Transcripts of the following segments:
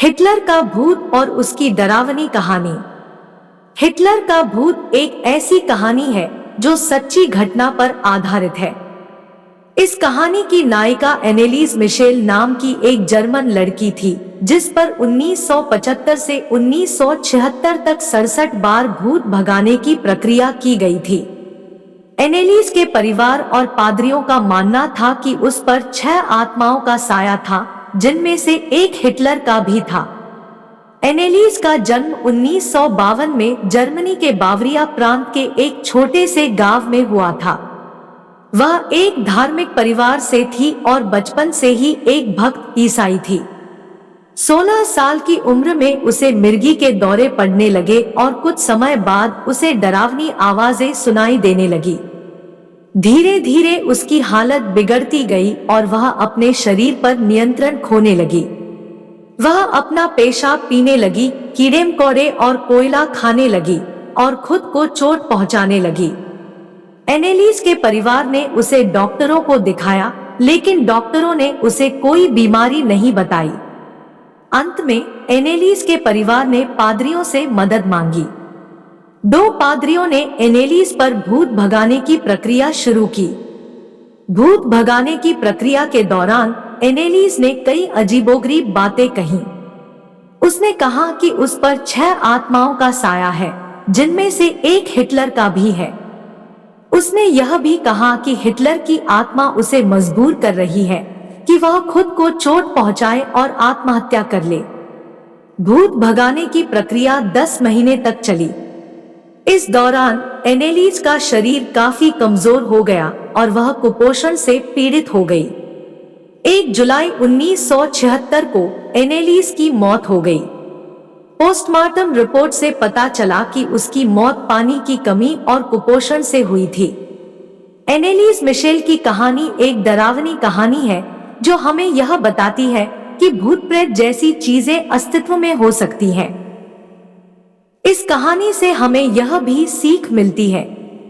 Hitler का भूत और उसकी डरावनी कहानी। हिटलर का भूत एक ऐसी कहानी है जो सच्ची घटना पर आधारित है। इस कहानी की नायिका एनेलीज मिशेल नाम की एक जर्मन लड़की थी, जिस पर 1975 से 1976 तक 67 बार भूत भगाने की प्रक्रिया की गई थी। एनेलीज के परिवार और पादरियों का मानना था कि उस पर 6 आत्माओं का साया था, जिनमें से एक हिटलर का भी था। एनेलीज का जन्म 1952 में जर्मनी के बावरिया प्रांत के एक छोटे से गांव में हुआ था। वह एक धार्मिक परिवार से थी और बचपन से ही एक भक्त ईसाई थी। 16 साल की उम्र में उसे मिर्गी के दौरे पड़ने लगे और कुछ समय बाद उसे डरावनी आवाजें सुनाई देने लगी। धीरे धीरे उसकी हालत बिगड़ती गई और वह अपने शरीर पर नियंत्रण खोने लगी। वह अपना पेशाब पीने लगी, कीड़े मकोड़े और कोयला खाने लगी और खुद को चोट पहुंचाने लगी। एनेलीज के परिवार ने उसे डॉक्टरों को दिखाया, लेकिन डॉक्टरों ने उसे कोई बीमारी नहीं बताई। अंत में एनेलीज के परिवार ने पादरियों से मदद मांगी। 2 पादरियों ने एनेलीज पर भूत भगाने की प्रक्रिया शुरू की। भूत भगाने की प्रक्रिया के दौरान एनेलीज ने कई अजीबोगरीब बातें कहीं। उसने कहा कि उस पर 6 आत्माओं का साया है, जिनमें से एक हिटलर का भी है। उसने यह भी कहा कि हिटलर की आत्मा उसे मजबूर कर रही है कि वह खुद को चोट पहुंचाए और आत्महत्या कर ले। भूत भगाने की प्रक्रिया 10 महीने तक चली। इस दौरान एनेलीज का शरीर काफी कमजोर हो गया और वह कुपोषण से पीड़ित हो गई। 1 जुलाई 1976 को एनेलीज की मौत हो गई। पोस्टमार्टम रिपोर्ट से पता चला कि उसकी मौत पानी की कमी और कुपोषण से हुई थी। एनेलीज मिशेल की कहानी एक डरावनी कहानी है जो हमें यह बताती है कि भूत प्रेत जैसी चीजें अस्तित्व में हो सकती हैं। इस कहानी से हमें यह भी सीख मिलती है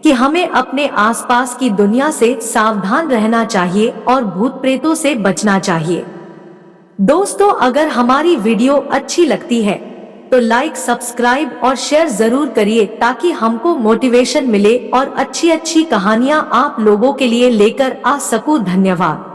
कि हमें अपने आसपास की दुनिया से सावधान रहना चाहिए और भूत प्रेतों से बचना चाहिए। दोस्तों, अगर हमारी वीडियो अच्छी लगती है तो लाइक, सब्सक्राइब और शेयर जरूर करिए ताकि हमको मोटिवेशन मिले और अच्छी अच्छी कहानियां आप लोगों के लिए लेकर आ सकूं। धन्यवाद।